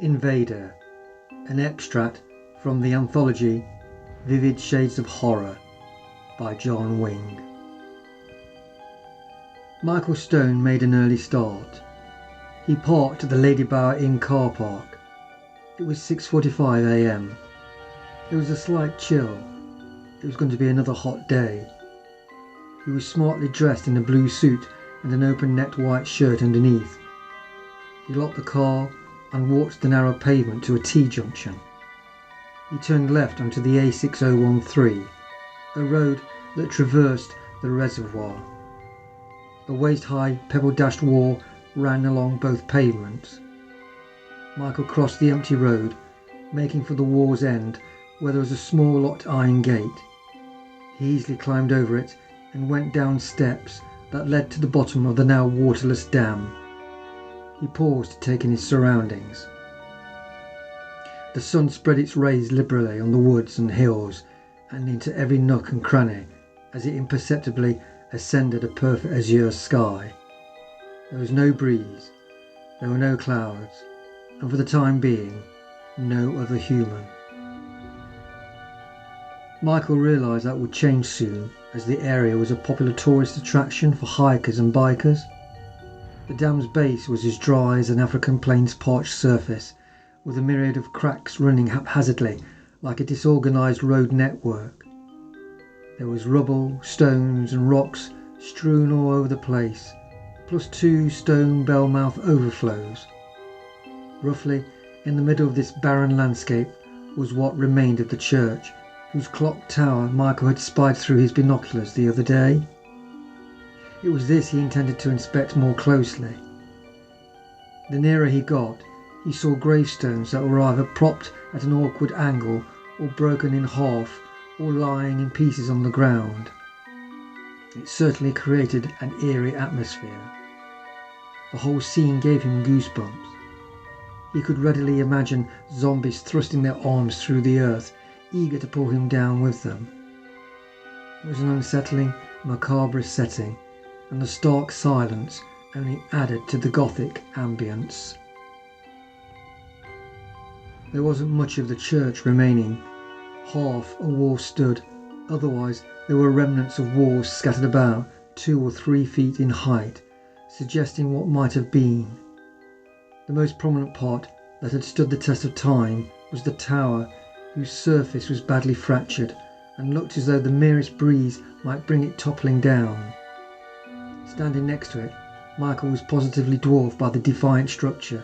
Invader, an extract from the anthology Vivid Shades of Horror by John Wing. Michael Stone made an early start. He parked at the Lady Bower Inn car park. It was 6:45 a.m. There was a slight chill. It was going to be another hot day. He was smartly dressed in a blue suit and an open-necked white shirt underneath. He locked the car and walked the narrow pavement to a T-junction. He turned left onto the A6013, a road that traversed the reservoir. A waist-high pebble-dashed wall ran along both pavements. Michael crossed the empty road, making for the wall's end where there was a small locked iron gate. He easily climbed over it and went down steps that led to the bottom of the now waterless dam. He paused to take in his surroundings. The sun spread its rays liberally on the woods and hills and into every nook and cranny as it imperceptibly ascended a perfect azure sky. There was no breeze, there were no clouds, and for the time being, no other human. Michael realised that would change soon, as the area was a popular tourist attraction for hikers and bikers. The dam's base was as dry as an African plain's parched surface, with a myriad of cracks running haphazardly like a disorganised road network. There was rubble, stones and rocks strewn all over the place, plus 2 stone bell-mouth overflows. Roughly in the middle of this barren landscape was what remained of the church, whose clock tower Michael had spied through his binoculars the other day. It was this he intended to inspect more closely. The nearer he got, he saw gravestones that were either propped at an awkward angle or broken in half or lying in pieces on the ground. It certainly created an eerie atmosphere. The whole scene gave him goosebumps. He could readily imagine zombies thrusting their arms through the earth, eager to pull him down with them. It was an unsettling, macabre setting, and the stark silence only added to the gothic ambience. There wasn't much of the church remaining. Half a wall stood, otherwise there were remnants of walls scattered about 2 or 3 feet in height, suggesting what might have been. The most prominent part that had stood the test of time was the tower, whose surface was badly fractured and looked as though the merest breeze might bring it toppling down. Standing next to it, Michael was positively dwarfed by the defiant structure.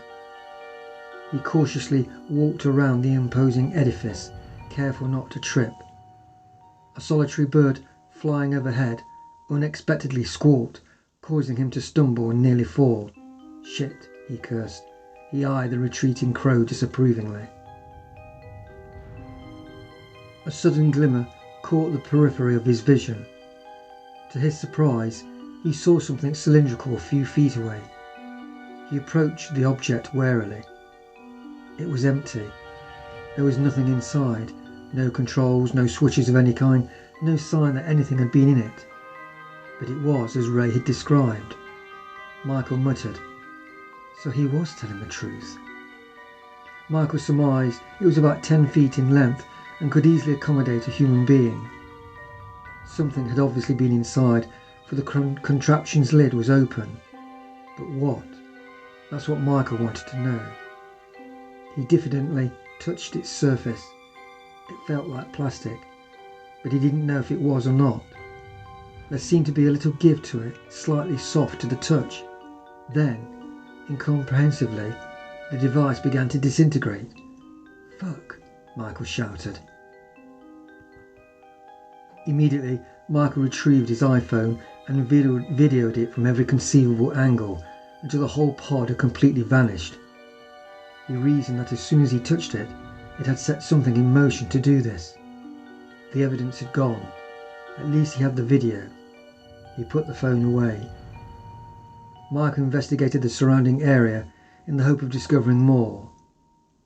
He cautiously walked around the imposing edifice, careful not to trip. A solitary bird flying overhead unexpectedly squawked, causing him to stumble and nearly fall. "Shit," he cursed. He eyed the retreating crow disapprovingly. A sudden glimmer caught the periphery of his vision. To his surprise, he saw something cylindrical a few feet away. He approached the object warily. It was empty. There was nothing inside, no controls, no switches of any kind, no sign that anything had been in it. But it was as Ray had described. Michael muttered, so he was telling the truth. Michael surmised it was about 10 feet in length and could easily accommodate a human being. Something had obviously been inside, for the contraption's lid was open. But what? That's what Michael wanted to know. He diffidently touched its surface. It felt like plastic, but he didn't know if it was or not. There seemed to be a little give to it, slightly soft to the touch. Then, incomprehensibly, the device began to disintegrate. "Fuck," Michael shouted. Immediately, Michael retrieved his iPhone and videoed it from every conceivable angle until the whole pod had completely vanished. He reasoned that as soon as he touched it, it had set something in motion to do this. The evidence had gone. At least he had the video. He put the phone away. Michael investigated the surrounding area in the hope of discovering more,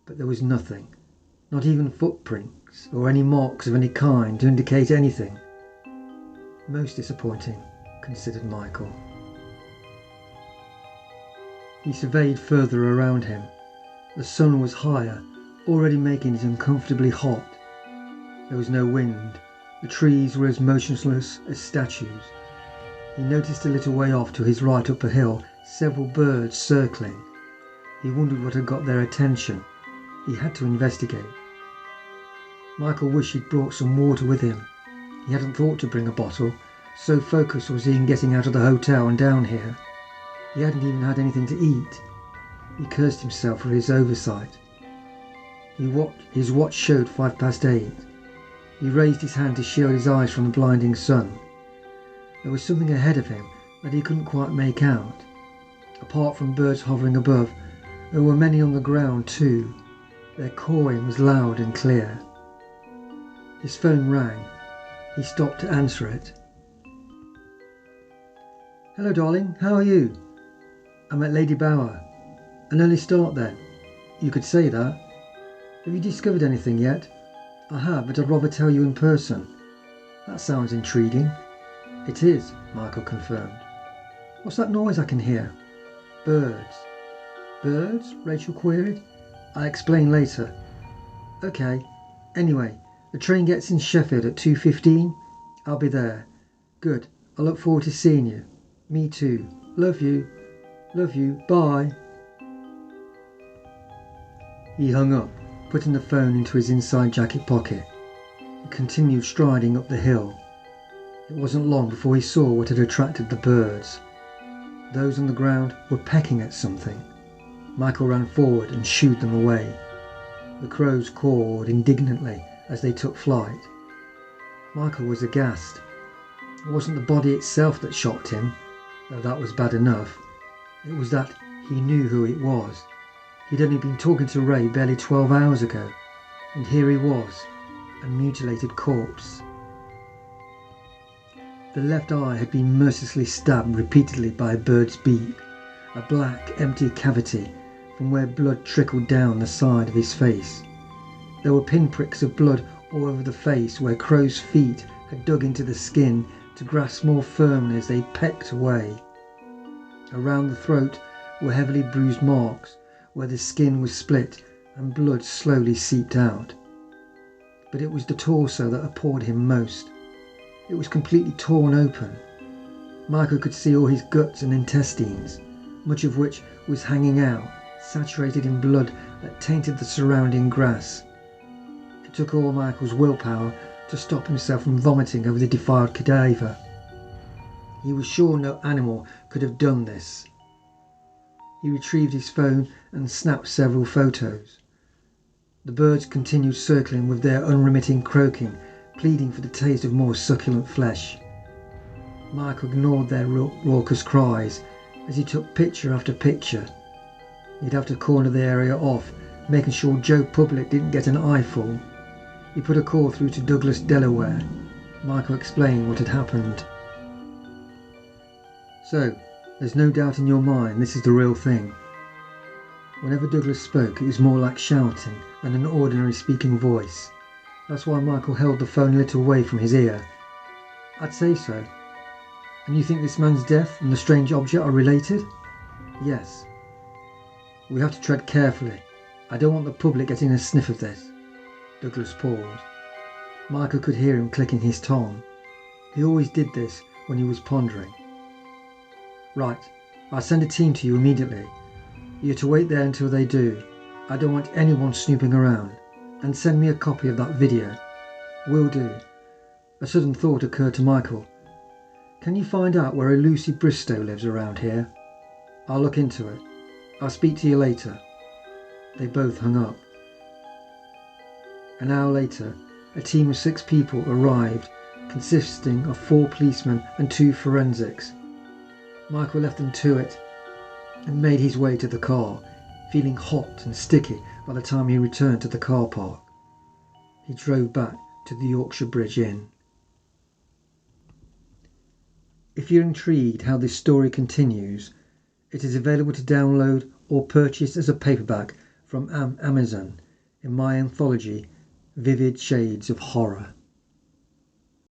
but there was nothing, not even footprints or any marks of any kind to indicate anything. Most disappointing, considered Michael. He surveyed further around him. The sun was higher, already making it uncomfortably hot. There was no wind. The trees were as motionless as statues. He noticed a little way off to his right up a hill several birds circling. He wondered what had got their attention. He had to investigate. Michael wished he'd brought some water with him. He hadn't thought to bring a bottle, so focused was he in getting out of the hotel and down here. He hadn't even had anything to eat. He cursed himself for his oversight. His watch showed 8:05. He raised his hand to shield his eyes from the blinding sun. There was something ahead of him that he couldn't quite make out. Apart from birds hovering above, there were many on the ground too. Their cawing was loud and clear. His phone rang. He stopped to answer it. "Hello, darling. How are you?" "I'm at Lady Bower." "An early start then." "You could say that. Have you discovered anything yet?" "I have, but I'd rather tell you in person." "That sounds intriguing." "It is," Michael confirmed. "What's that noise I can hear?" "Birds." "Birds?" Rachel queried. "I'll explain later." "Okay. Anyway, the train gets in Sheffield at 2:15. I'll be there." "Good. I look forward to seeing you." "Me too. Love you." "Love you. Bye." He hung up, putting the phone into his inside jacket pocket. He continued striding up the hill. It wasn't long before he saw what had attracted the birds. Those on the ground were pecking at something. Michael ran forward and shooed them away. The crows cawed indignantly as they took flight. Michael was aghast. It wasn't the body itself that shocked him, though that was bad enough. It was that he knew who it was. He'd only been talking to Ray barely 12 hours ago, and here he was, a mutilated corpse. The left eye had been mercilessly stabbed repeatedly by a bird's beak, a black, empty cavity from where blood trickled down the side of his face. There were pinpricks of blood all over the face where crow's feet had dug into the skin to grasp more firmly as they pecked away. Around the throat were heavily bruised marks where the skin was split and blood slowly seeped out. But it was the torso that appalled him most. It was completely torn open. Michael could see all his guts and intestines, much of which was hanging out, saturated in blood that tainted the surrounding grass. It took all Michael's willpower to stop himself from vomiting over the defiled cadaver. He was sure no animal could have done this. He retrieved his phone and snapped several photos. The birds continued circling with their unremitting croaking, pleading for the taste of more succulent flesh. Michael ignored their raucous cries as he took picture after picture. He'd have to corner the area off, making sure Joe Public didn't get an eyeful. He put a call through to Douglas, Delaware. Michael explained what had happened. "So, there's no doubt in your mind this is the real thing." Whenever Douglas spoke, it was more like shouting than an ordinary speaking voice. That's why Michael held the phone a little away from his ear. "I'd say so." "And you think this man's death and the strange object are related?" "Yes." "We have to tread carefully. I don't want the public getting a sniff of this." Douglas paused. Michael could hear him clicking his tongue. He always did this when he was pondering. "Right, I'll send a team to you immediately. You're to wait there until they do. I don't want anyone snooping around. And send me a copy of that video." "Will do." A sudden thought occurred to Michael. "Can you find out where a Lucy Bristow lives around here?" "I'll look into it. I'll speak to you later." They both hung up. An hour later, a team of 6 people arrived, consisting of 4 policemen and 2 forensics. Michael left them to it and made his way to the car, feeling hot and sticky by the time he returned to the car park. He drove back to the Yorkshire Bridge Inn. If you're intrigued how this story continues, it is available to download or purchase as a paperback from Amazon in my anthology, Vivid Shades of Horror.